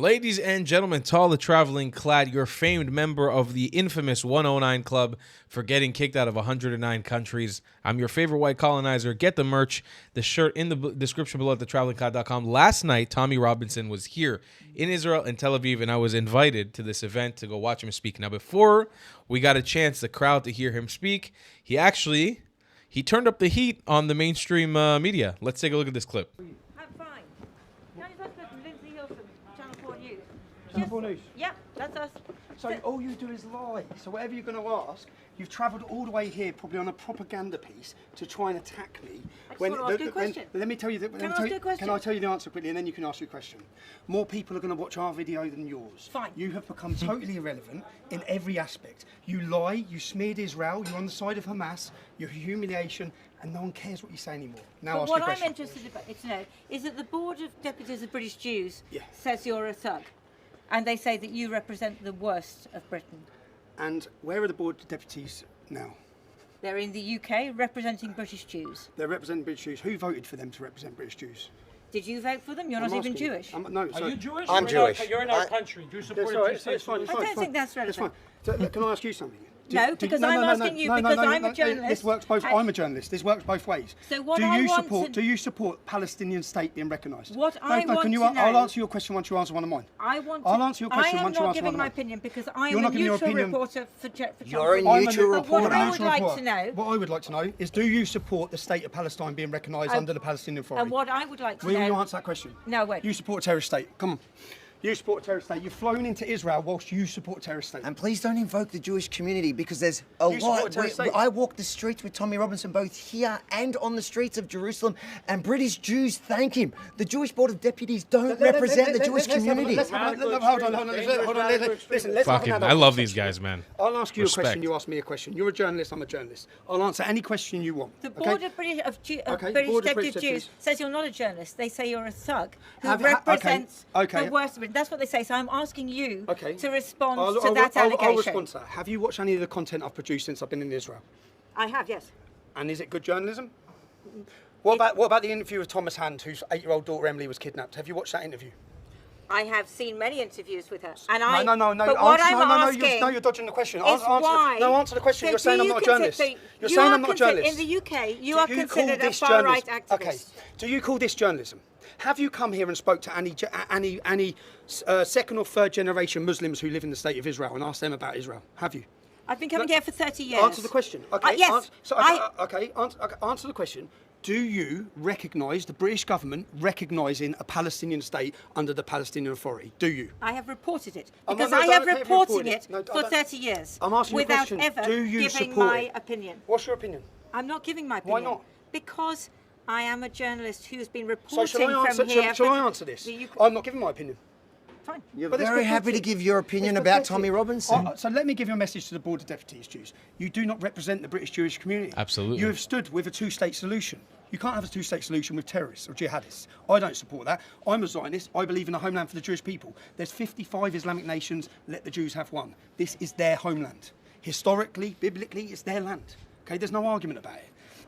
Ladies and gentlemen, to all the traveling clad, your famed member of the infamous 109 Club for getting kicked out of 109 countries. I'm your favorite white colonizer. Get the merch, the shirt in the description below at thetravelingclad.com. Last night, Tommy Robinson was here in Israel and Tel Aviv, and I was invited to this event to go watch him speak. Now, before we got a chance, the crowd, to hear him speak, he turned up the heat on the mainstream media. Let's take a look at this clip. Channel 4 News? Yeah, that's us. So all you do is lie. So whatever you're going to ask, you've travelled all the way here probably on a propaganda piece to try and attack me. Let me tell you that. Can I tell you the answer quickly, and then you can ask your question? More people are going to watch our video than yours. Fine. You have become totally irrelevant in every aspect. You lie. You smeared Israel. You're on the side of Hamas. You're humiliation. And no one cares what you say anymore. Now, but what I'm interested to know is that the Board of Deputies of British Jews says you're a thug. And they say that you represent the worst of Britain. And where are the Board of Deputies now? They're in the UK representing British Jews. They're representing British Jews. Who voted for them to represent British Jews? Did you vote for them? You're not even Jewish. No, are you Jewish? I'm Jewish. You're in our country. Do you support it's fine. I don't think that's relevant. So, can I ask you something? I'm asking you because I'm a journalist. This works both. I'm a journalist. This works both ways. So what do you support Palestinian state being recognised? I'll answer your question once you answer one of mine. I'll answer your question once you answer one of mine. I am not giving my opinion because I am a neutral reporter for You're a neutral reporter. What I would like to know. What I would like to know is, do you support the state of Palestine being recognised under the Palestinian Authority? And what I would like to know. Will you answer that question? No, wait. You support a terrorist state. Come on. You support a terrorist state. You've flown into Israel whilst you support a terrorist state. And please don't invoke the Jewish community because there's a lot. I walk the streets with Tommy Robinson both here and on the streets of Jerusalem, and British Jews thank him. The Jewish Board of Deputies don't represent the Jewish community. Hold on. Listen, Fucking, I love these guys, man. I'll ask you a question, you ask me a question. You're a journalist, I'm a journalist. I'll answer any question you want. The Board of British Deputy Jews says you're not a journalist. They say you're a thug who represents the worst of it. That's what they say. So I'm asking you to respond to that allegation. I'll respond to that. Have you watched any of the content I've produced since I've been in Israel? I have, yes. And is it good journalism? What about the interview with Thomas Hand, whose 8-year-old daughter Emily was kidnapped? Have you watched that interview? I have seen many interviews with her. And You're dodging the question. Answer the question. You're saying I'm not a journalist. You're saying I'm not a journalist. In the UK, you are considered a far-right activist. Okay. Do you call this journalism? Have you come here and spoke to any second or third generation Muslims who live in the state of Israel and asked them about Israel? Have you? I've been coming here for 30 years. Answer the question. Okay. Yes. Answer the question. Do you recognise the British government recognising a Palestinian state under the Palestinian Authority? Do you? I have reported it because I have reported it for 30 years. I'm asking you a question. Without ever giving my opinion. What's your opinion? I'm not giving my opinion. Why not? Because I am a journalist who's been reporting Shall I answer this? I'm not giving my opinion. Fine. You're very happy to give your opinion about Tommy Robinson. So let me give you a message to the Board of Deputies Jews. You do not represent the British Jewish community. Absolutely. You have stood with a two-state solution. You can't have a two-state solution with terrorists or jihadists. I don't support that. I'm a Zionist. I believe in a homeland for the Jewish people. There's 55 Islamic nations. Let the Jews have one. This is their homeland. Historically, biblically, it's their land. Okay, there's no argument about it.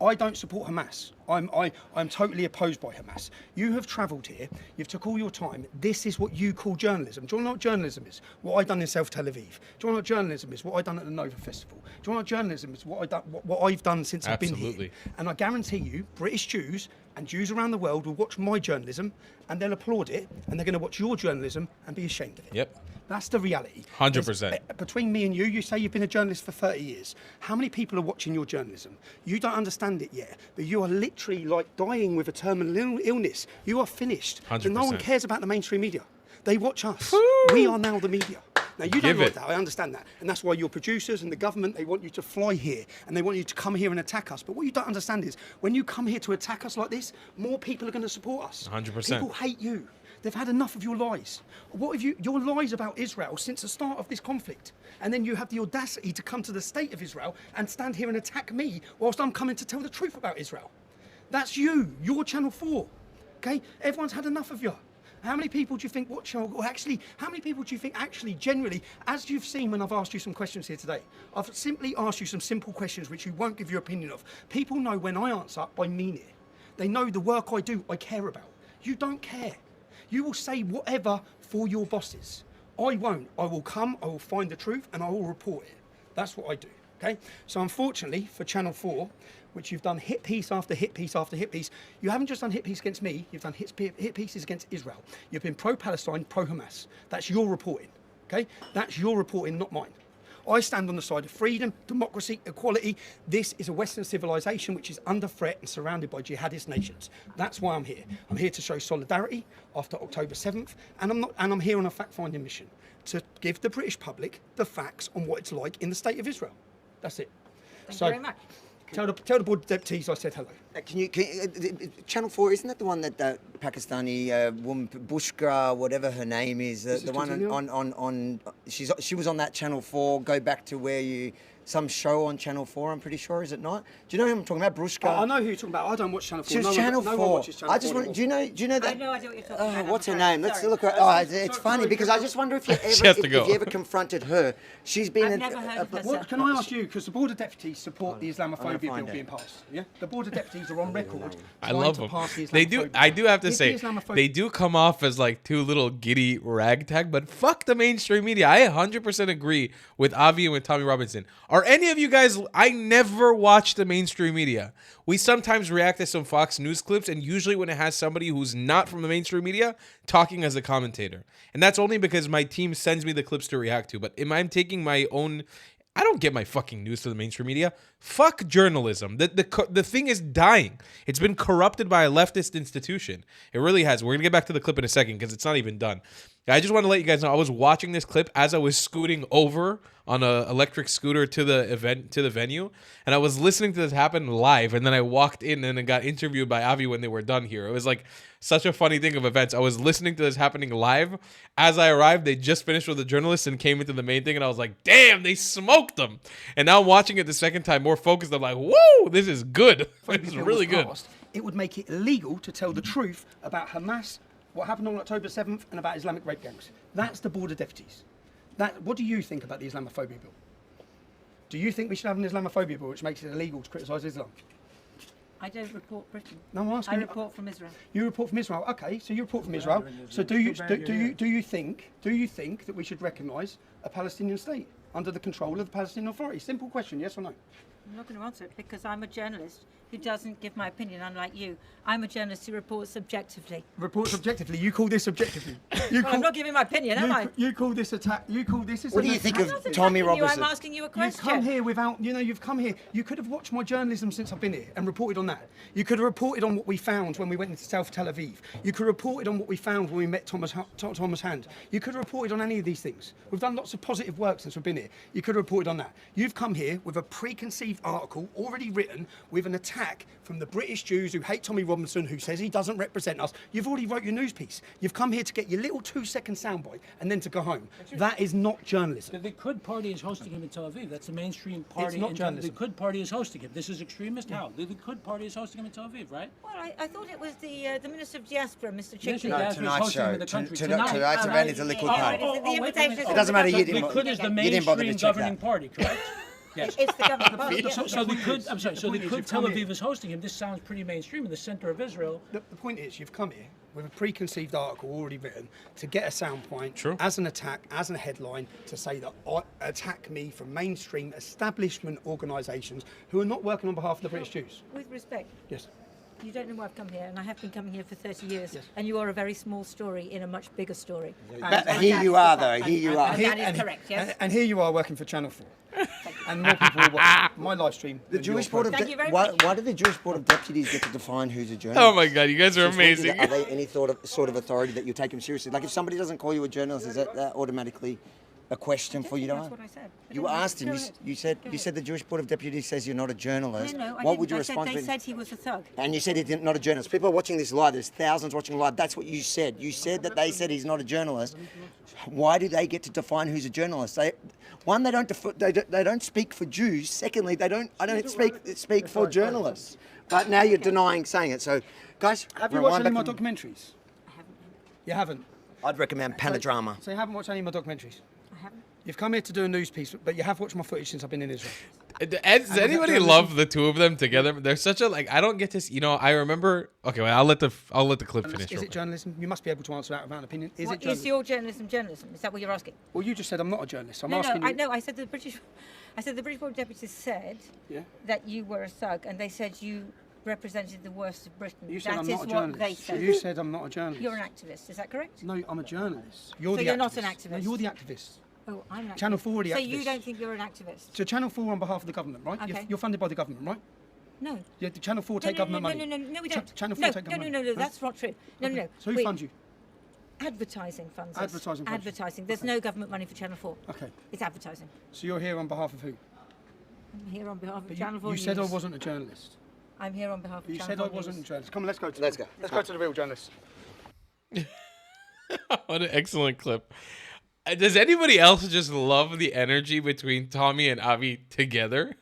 I don't support Hamas. I'm totally opposed by Hamas. You have travelled here, you've took all your time. This is what you call journalism. Do you want to know what journalism is? What I've done in South Tel Aviv. Do you want to know what journalism is? What I've done at the Nova Festival. Do you want to know what journalism is? What I've done since I've been here. And I guarantee you, British Jews and Jews around the world will watch my journalism and they'll applaud it, and they're going to watch your journalism and be ashamed of it. Yep. That's the reality. 100%. Between me and you say you've been a journalist for 30 years. How many people are watching your journalism? You don't understand it yet, but you are literally like dying with a terminal illness. You are finished. 100%. And no one cares about the mainstream media. They watch us. We are now the media. Now, you don't like that, I understand that. And that's why your producers and the government, they want you to fly here and they want you to come here and attack us. But what you don't understand is, when you come here to attack us like this, more people are going to support us. 100%. People hate you. They've had enough of your lies. What have your lies about Israel since the start of this conflict? And then you have the audacity to come to the state of Israel and stand here and attack me whilst I'm coming to tell the truth about Israel. That's you. You're Channel 4. Okay? Everyone's had enough of you. How many people do you think watch, or actually, how many people do you think actually, generally, as you've seen when I've asked you some questions here today, I've simply asked you some simple questions which you won't give your opinion of. People know when I answer, I mean it. They know the work I do, I care about. You don't care. You will say whatever for your bosses. I won't. I will come, I will find the truth, and I will report it. That's what I do, okay? So unfortunately, for Channel 4, which you've done hit piece after hit piece after hit piece, you haven't just done hit piece against me, you've done hit pieces against Israel. You've been pro-Palestine, pro-Hamas. That's your reporting, okay? That's your reporting, not mine. I stand on the side of freedom, democracy, equality. This is a Western civilization which is under threat and surrounded by jihadist nations. That's why I'm here. I'm here to show solidarity after October 7th, and I'm here on a fact-finding mission to give the British public the facts on what it's like in the state of Israel. That's it. Thank you very much. Tell the board of deputies I said hello. Can you Channel 4, isn't that the one that Pakistani woman, Bushra, whatever her name is, the one on she was on that Channel 4, go back to where you, some show on Channel 4, I'm pretty sure, is it not? Do you know who I'm talking about, Bushra? I know who you're talking about. I don't watch Channel 4. She was Channel 4. No one watches Channel 4 I just want, do you know that? I have no idea what you're talking about. What's her name? Let's look at, oh, it's funny because I just wonder if you ever, if you ever confronted her. She's been I've never heard of her, sir. Can I ask you, because the Board of Deputies support the Islamophobia bill being passed, yeah? The Board of Deputies are on record I love them. the They do. I do have to say, they do come off as like two little giddy ragtag, but fuck the mainstream media. I 100% agree with Avi and with Tommy Robinson. Are any of you guys? I never watch the mainstream media. We sometimes react to some Fox News clips, and usually when it has somebody who's not from the mainstream media talking as a commentator, and that's only because my team sends me the clips to react to. But I'm taking my own. I don't get my fucking news to the mainstream media. Fuck journalism. The thing is dying. It's been corrupted by a leftist institution. It really has. We're going to get back to the clip in a second because it's not even done. I just want to let you guys know I was watching this clip as I was scooting over on an electric scooter to the venue, and I was listening to this happen live, and then I walked in and then got interviewed by Avi when they were done here. It was like such a funny thing of events. I was listening to this happening live. As I arrived, they just finished with the journalists and came into the main thing, and I was like, damn, they smoked them. And now I'm watching it the second time, more focused. I'm like, whoa, this is good. This is really good. It would make it illegal to tell the truth about Hamas, what happened on October 7th, and about Islamic rape gangs. That's the Board of Deputies. What do you think about the Islamophobia bill? Do you think we should have an Islamophobia bill which makes it illegal to criticise Islam? I don't report Britain. No, I'm asking. I report from Israel. You report from Israel. Okay, so you report from Israel. So do you think that we should recognise a Palestinian state under the control of the Palestinian Authority? Simple question, yes or no? I'm not going to answer it because I'm a journalist who doesn't give my opinion, unlike you. I'm a journalist who reports objectively. Reports objectively. You call this objectively. I'm not giving my opinion, am I? You call this attack. You call this. What do you think of Tommy Robinson? I'm asking you a question. You've come here without. You've come here. You could have watched my journalism since I've been here and reported on that. You could have reported on what we found when we went into South Tel Aviv. You could have reported on what we found when we met Thomas Hand. You could have reported on any of these things. We've done lots of positive work since we've been here. You could have reported on that. You've come here with a preconceived article already written with an attack from the British Jews who hate Tommy Robinson, who says he doesn't represent us. You've already wrote your news piece. You've come here to get your little 2-second soundbite and then to go home. That is not journalism. The Likud party is hosting him in Tel Aviv. That's the mainstream party. It's not journalism. The Likud party is hosting him. This is extremist. How? The Likud party is hosting him in Tel Aviv, right? Well, I thought it was the Minister of Diaspora, Mr. Chicken. No, tonight's show. Tonight's event is the Likud party. It doesn't matter. You didn't. Likud is the mainstream governing party, correct? Yes. It's the governing party. So the Likud Tel Aviv is hosting him. This sounds pretty mainstream in the center of Israel. The point is, you've come here with a preconceived article already written to get a sound point as an attack, as a headline, to say that attack me from mainstream establishment organisations who are not working on behalf of the British Jews. With respect. Yes. You don't know why I've come here, and I have been coming here for 30 years, and you are a very small story in a much bigger story. Here you are, though. Here you are. That is correct, yes. And here you are working for Channel 4. And more people will watch my live stream. The Jewish Board of why did the Jewish Board of Deputies get to define who's a journalist? Oh my God, you guys are amazing. Are they any sort of authority that you take them seriously? Like if somebody doesn't call you a journalist, is that automatically a question for you to ask? That's what I said. You asked him. You said the Jewish Board of Deputies says you're not a journalist. No, what would your response be? They said he was a thug. And you said he's not a journalist. People are watching this live. There's thousands watching live. That's what you said. You said that they said he's not a journalist. Why do they get to define who's a journalist? They don't speak for Jews. Secondly, I don't speak for journalists. But now you're denying saying it. So, guys, have you watched any of my documentaries? I haven't. You haven't? I'd recommend Panodrama. So you haven't watched any of my documentaries? I haven't. You've come here to do a news piece, but you have watched my footage since I've been in Israel. Does anybody love the two of them together? They're such a I don't get this. I remember. Okay, well, I'll let the clip finish. Is it journalism? You must be able to answer that without an opinion. Is it journalism? Is your journalism? Is that what you're asking? Well, you just said I'm not a journalist. I'm asking you. No, I said the British Board of Deputies said that you were a thug, and they said you represented the worst of Britain. You said that I'm is not a what journalist. they said. You said I'm not a journalist. You're an activist. Is that correct? No, I'm a journalist. You're not an activist. No, you're the activist. Oh, I'm an activist. Channel 4 are the activists. So you don't think you're an activist? So Channel 4 on behalf of the government, right? Okay. You're funded by the government, right? No. Yeah, the Channel 4 take government money. No, we don't. Channel 4 take government money. No, that's not true. No. So who funds you? Advertising funds us. Advertising funds you. Advertising. There's no government money for Channel 4. Okay. It's advertising. So you're here on behalf of who? I'm here on behalf of Channel 4 You said I News. wasn't a journalist. I'm here on behalf of You Channel said I 4 wasn't a News. journalist. Come on, let's go. Let's go. Let's go to the real journalist. What an excellent clip. Does anybody else just love the energy between Tommy and Avi together?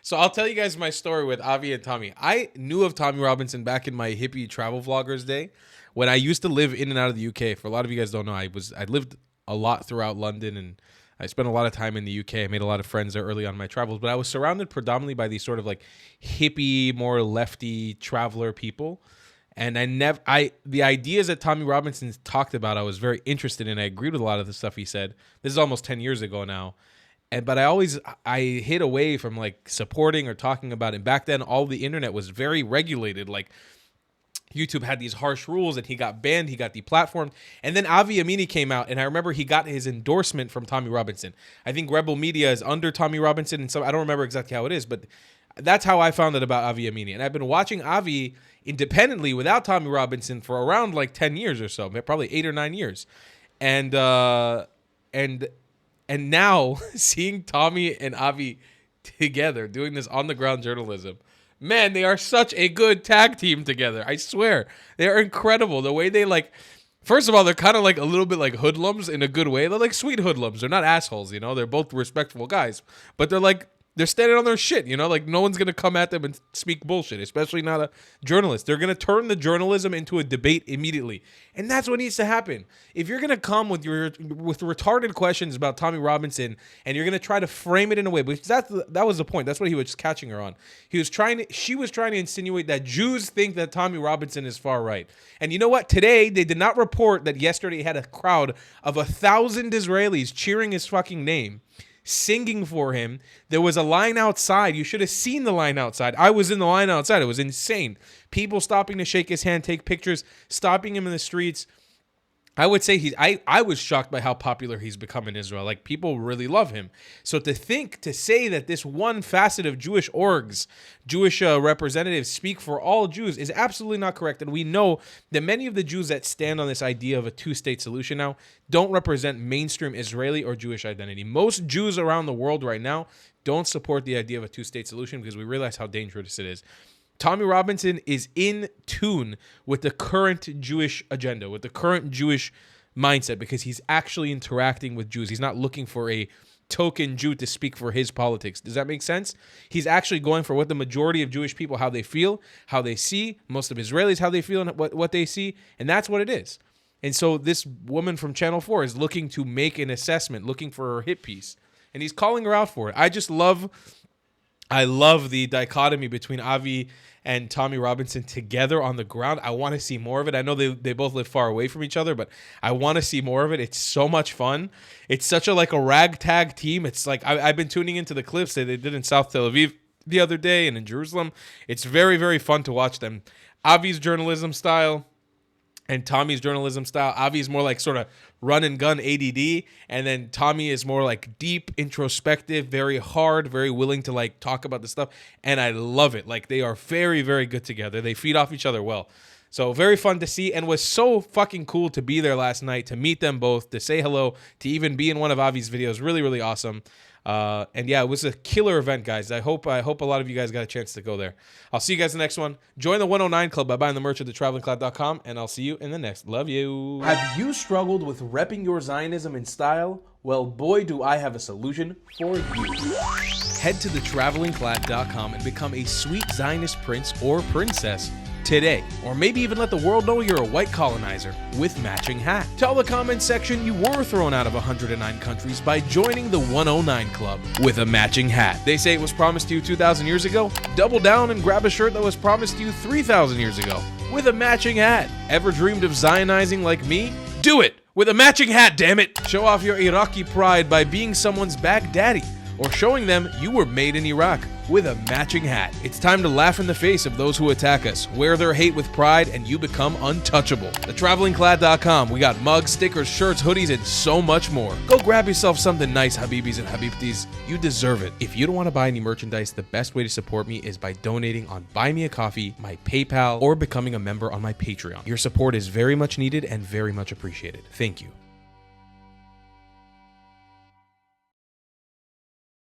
So I'll tell you guys my story with Avi and Tommy. I knew of Tommy Robinson back in my hippie travel vloggers day when I used to live in and out of the UK. For a lot of you guys don't know, I lived a lot throughout London, and I spent a lot of time in the UK. I made a lot of friends there early on in my travels, but I was surrounded predominantly by these sort of hippie, more lefty traveler people. And the ideas that Tommy Robinson talked about, I was very interested in. I agreed with a lot of the stuff he said. This is almost 10 years ago now. But I hid away from supporting or talking about it. Back then, all the internet was very regulated. YouTube had these harsh rules, and he got banned, he got deplatformed. And then Avi Amini came out, and I remember he got his endorsement from Tommy Robinson. I think Rebel Media is under Tommy Robinson, and so I don't remember exactly how it is, but that's how I found out about Avi Amini. And I've been watching Avi independently without Tommy Robinson for around 10 years or so, probably 8 or 9 years. And now seeing Tommy and Avi together doing this on the ground journalism, man, they are such a good tag team together. I swear. They are incredible. The way they first of all, they're kind of a little bit like hoodlums in a good way. They're sweet hoodlums. They're not assholes, They're both respectful guys. But they're standing on their shit, no one's going to come at them and speak bullshit, especially not a journalist. They're going to turn the journalism into a debate immediately. And that's what needs to happen. If you're going to come with retarded questions about Tommy Robinson and you're going to try to frame it in a way, because that was the point. That's what he was catching her on. She was trying to insinuate that Jews think that Tommy Robinson is far right. And you know what? Today, they did not report that yesterday he had a crowd of 1,000 Israelis cheering his fucking name, singing for him. There was a line outside. You should have seen the line outside. I was in the line outside. It was insane. People stopping to shake his hand, take pictures, stopping him in the streets. I would say I was shocked by how popular he's become in Israel. People really love him. So to say that this one facet of Jewish orgs, Jewish representatives speak for all Jews is absolutely not correct. And we know that many of the Jews that stand on this idea of a two-state solution now don't represent mainstream Israeli or Jewish identity. Most Jews around the world right now don't support the idea of a two-state solution because we realize how dangerous it is. Tommy Robinson is in tune with the current Jewish agenda, with the current Jewish mindset, because he's actually interacting with Jews. He's not looking for a token Jew to speak for his politics. Does that make sense? He's actually going for what the majority of Jewish people, how they feel, how they see, most of Israelis, how they feel and what they see, and that's what it is. And so this woman from Channel 4 is looking to make an assessment, looking for her hit piece, and he's calling her out for it. I love the dichotomy between Avi and Tommy Robinson together on the ground. I want to see more of it. I know they both live far away from each other, but I want to see more of it. It's so much fun. It's such a ragtag team. It's I've been tuning into the clips that they did in South Tel Aviv the other day and in Jerusalem. It's very, very fun to watch them. Avi's journalism style and Tommy's journalism style. Avi's more sort of run and gun ADD, and then Tommy is more deep, introspective, very hard, very willing to talk about the stuff, and I love it. They are very, very good together. They feed off each other well. So very fun to see, and was so fucking cool to be there last night, to meet them both, to say hello, to even be in one of Avi's videos. Really, really awesome. And yeah, it was a killer event, guys. I hope a lot of you guys got a chance to go there. I'll see you guys in the next one. Join the 109 Club by buying the merch at thetravelingcloud.com, and I'll see you in the next. Love you. Have you struggled with repping your Zionism in style? Well, boy, do I have a solution for you. Head to thetravelingcloud.com and become a sweet Zionist prince or princess today. Or maybe even let the world know you're a white colonizer with matching hat. Tell the comment section you were thrown out of 109 countries by joining the 109 Club with a matching hat. They say it was promised to you 2,000 years ago? Double down and grab a shirt that was promised to you 3,000 years ago with a matching hat. Ever dreamed of Zionizing like me? Do it with a matching hat, damn it! Show off your Iraqi pride by being someone's back daddy, or showing them you were made in Iraq with a matching hat. It's time to laugh in the face of those who attack us, wear their hate with pride, and you become untouchable. TheTravelingClad.com. We got mugs, stickers, shirts, hoodies, and so much more. Go grab yourself something nice, Habibis and Habibtis. You deserve it. If you don't want to buy any merchandise, the best way to support me is by donating on Buy Me a Coffee, my PayPal, or becoming a member on my Patreon. Your support is very much needed and very much appreciated. Thank you.